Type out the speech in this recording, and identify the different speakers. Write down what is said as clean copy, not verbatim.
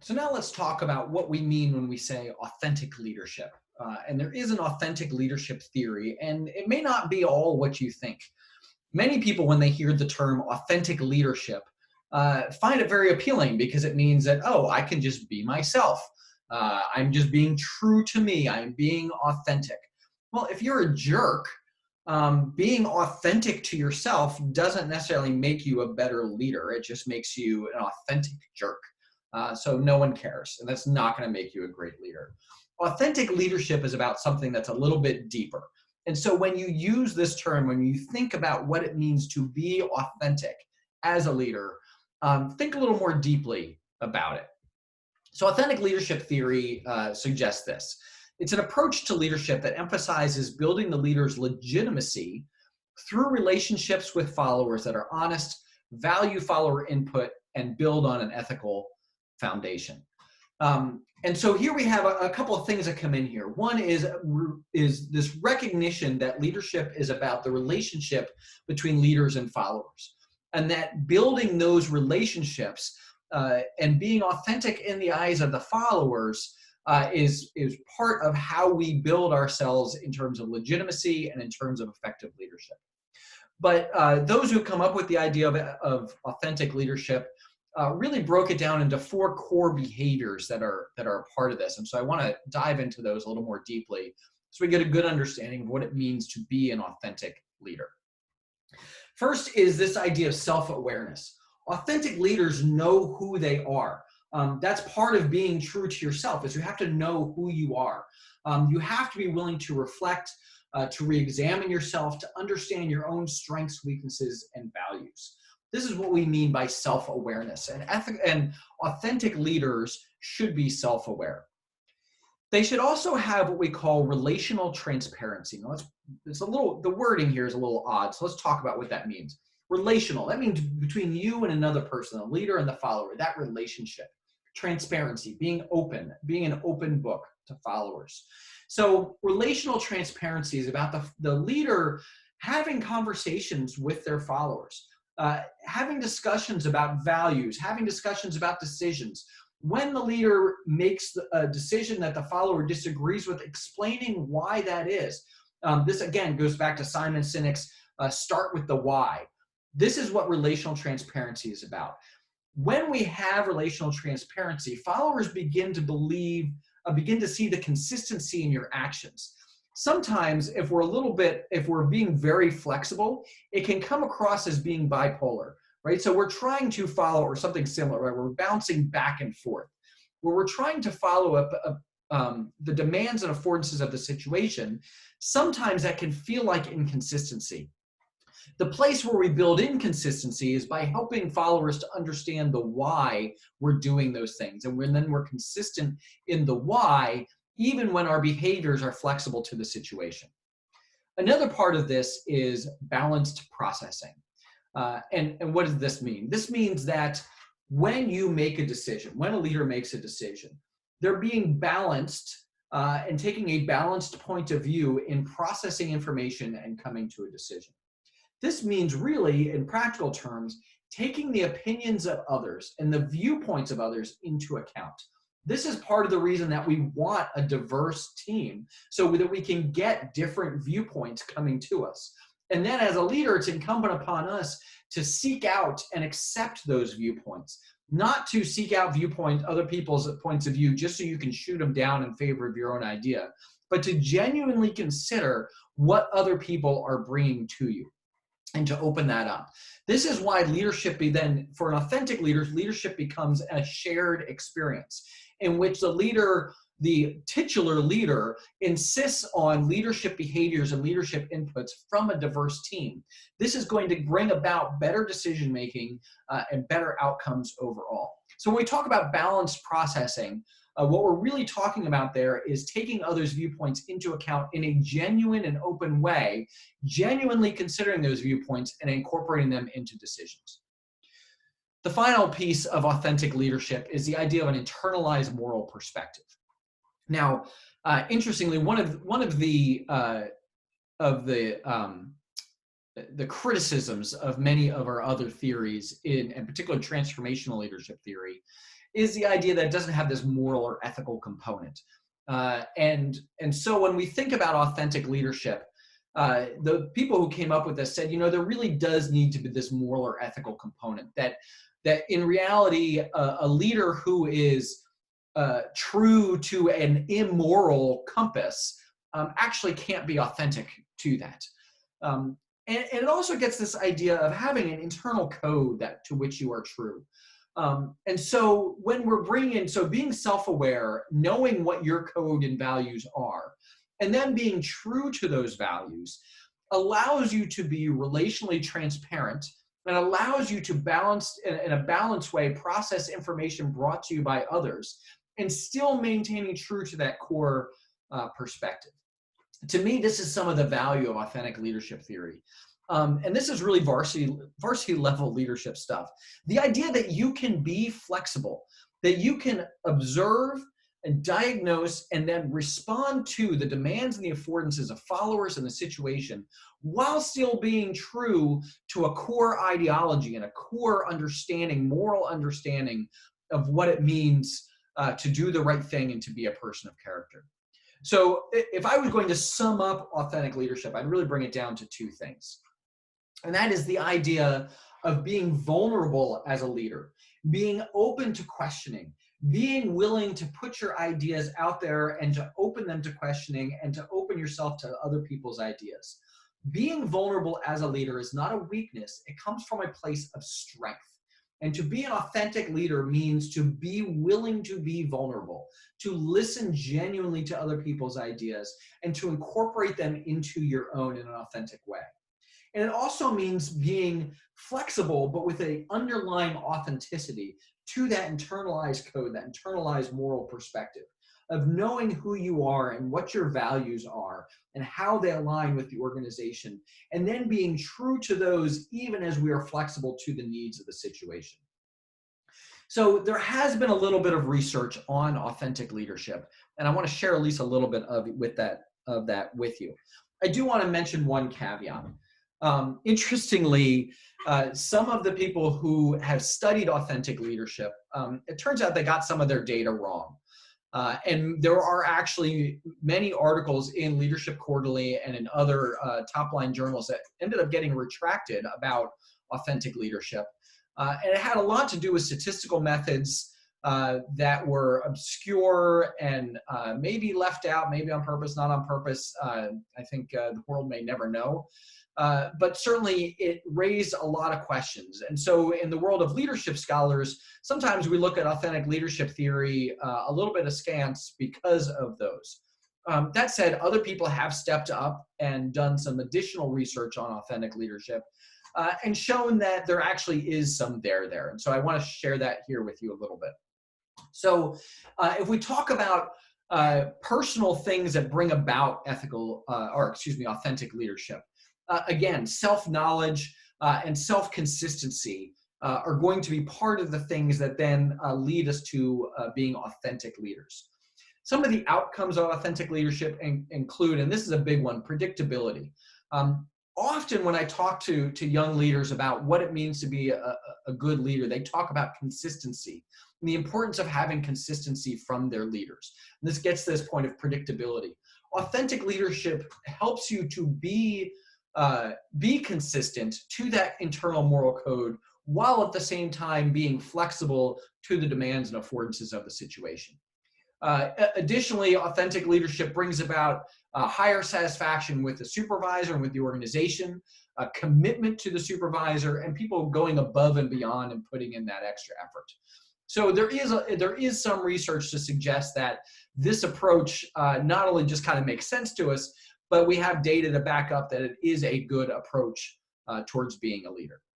Speaker 1: So now let's talk about what we mean when we say authentic leadership. And there is an authentic leadership theory, and it may not be all what you think. Many people, when they hear the term authentic leadership, find it very appealing because it means that, oh, I can just be myself. I'm just being true to me. I'm being authentic. Well, if you're a jerk, being authentic to yourself doesn't necessarily make you a better leader. It just makes you an authentic jerk. So no one cares, and that's not going to make you a great leader. Authentic leadership is about something that's a little bit deeper. And so when you use this term, when you think about what it means to be authentic as a leader, think a little more deeply about it. So authentic leadership theory suggests this. It's an approach to leadership that emphasizes building the leader's legitimacy through relationships with followers that are honest, value follower input, and build on an ethical foundation. And so here we have a couple of things that come in here. One is this recognition that leadership is about the relationship between leaders and followers, and that building those relationships and being authentic in the eyes of the followers is part of how we build ourselves in terms of legitimacy and in terms of effective leadership. But those who come up with the idea of authentic leadership really broke it down into 4 core behaviors that are a part of this. And so I want to dive into those a little more deeply so we get a good understanding of what it means to be an authentic leader. First is this idea of self-awareness. Authentic leaders know who they are. That's part of being true to yourself, is you have to know who you are. You have to be willing to reflect, to re-examine yourself, to understand your own strengths, weaknesses, and values. This is what we mean by self-awareness. And authentic leaders should be self-aware. They should also have what we call relational transparency. Now, the wording here is a little odd, so let's talk about what that means. Relational, that means between you and another person, the leader and the follower, that relationship. Transparency, being open, being an open book to followers. So relational transparency is about the leader having conversations with their followers, having discussions about values, having discussions about decisions. When the leader makes a decision that the follower disagrees with, explaining why that is. This, again, goes back to Simon Sinek's start with the why. This is what relational transparency is about. When we have relational transparency, followers begin to see the consistency in your actions. Sometimes if we're being very flexible, it can come across as being bipolar, right? So we're trying to follow, or something similar, right? We're bouncing back and forth, where we're trying to follow up the demands and affordances of the situation. Sometimes that can feel like inconsistency. The place where we build inconsistency is by helping followers to understand the why we're doing those things. And then we're consistent in the why, even when our behaviors are flexible to the situation. Another part of this is balanced processing. And what does this mean? This means that when you make a decision, when a leader makes a decision, they're being balanced and taking a balanced point of view in processing information and coming to a decision. This means, really, in practical terms, taking the opinions of others and the viewpoints of others into account. This is part of the reason that we want a diverse team, so that we can get different viewpoints coming to us. And then as a leader, it's incumbent upon us to seek out and accept those viewpoints, not to seek out other people's points of view just so you can shoot them down in favor of your own idea, but to genuinely consider what other people are bringing to you and to open that up. This is why for an authentic leader, leadership becomes a shared experience in which the titular leader, insists on leadership behaviors and leadership inputs from a diverse team. This is going to bring about better decision-making and better outcomes overall. So when we talk about balanced processing, what we're really talking about there is taking others' viewpoints into account in a genuine and open way, genuinely considering those viewpoints and incorporating them into decisions. The final piece of authentic leadership is the idea of an internalized moral perspective. Now, interestingly, one of the criticisms of many of our other theories, in particular transformational leadership theory, is the idea that it doesn't have this moral or ethical component. And so when we think about authentic leadership, the people who came up with this said, there really does need to be this moral or ethical component, that in reality, a leader who is true to an immoral compass actually can't be authentic to that. And it also gets this idea of having an internal code to which you are true. And so when we're being self-aware, knowing what your code and values are, and then being true to those values allows you to be relationally transparent and allows you to balance, in a balanced way, process information brought to you by others and still maintaining true to that core perspective. To me, this is some of the value of authentic leadership theory. And this is really varsity level leadership stuff. The idea that you can be flexible, that you can observe and diagnose and then respond to the demands and the affordances of followers and the situation while still being true to a core ideology and a core understanding, moral understanding of what it means to do the right thing and to be a person of character. So if I was going to sum up authentic leadership, I'd really bring it down to two things. And that is the idea of being vulnerable as a leader, being open to questioning, being willing to put your ideas out there and to open them to questioning and to open yourself to other people's ideas. Being vulnerable as a leader is not a weakness. It comes from a place of strength. And to be an authentic leader means to be willing to be vulnerable, to listen genuinely to other people's ideas, and to incorporate them into your own in an authentic way. And it also means being flexible, but with an underlying authenticity to that internalized code, that internalized moral perspective of knowing who you are and what your values are and how they align with the organization, and then being true to those even as we are flexible to the needs of the situation. So there has been a little bit of research on authentic leadership, and I want to share at least a little bit of that with you. I do want to mention one caveat. Interestingly, some of the people who have studied authentic leadership, it turns out they got some of their data wrong. And there are actually many articles in Leadership Quarterly and in other top-line journals that ended up getting retracted about authentic leadership. And it had a lot to do with statistical methods that were obscure and maybe left out, maybe on purpose, not on purpose. I think the world may never know. But certainly it raised a lot of questions. And so in the world of leadership scholars, sometimes we look at authentic leadership theory a little bit askance because of those. That said, other people have stepped up and done some additional research on authentic leadership and shown that there actually is some there. And so I want to share that here with you a little bit. So if we talk about personal things that bring about authentic leadership, again, self-knowledge and self-consistency are going to be part of the things that then lead us to being authentic leaders. Some of the outcomes of authentic leadership include, and this is a big one, predictability. Often when I talk to young leaders about what it means to be a good leader, they talk about consistency and the importance of having consistency from their leaders. And this gets to this point of predictability. Authentic leadership helps you to be consistent to that internal moral code while at the same time being flexible to the demands and affordances of the situation. Additionally, authentic leadership brings about higher satisfaction with the supervisor and with the organization, a commitment to the supervisor, and people going above and beyond and putting in that extra effort. So there is some research to suggest that this approach not only just kind of makes sense to us, but we have data to back up that it is a good approach towards being a leader.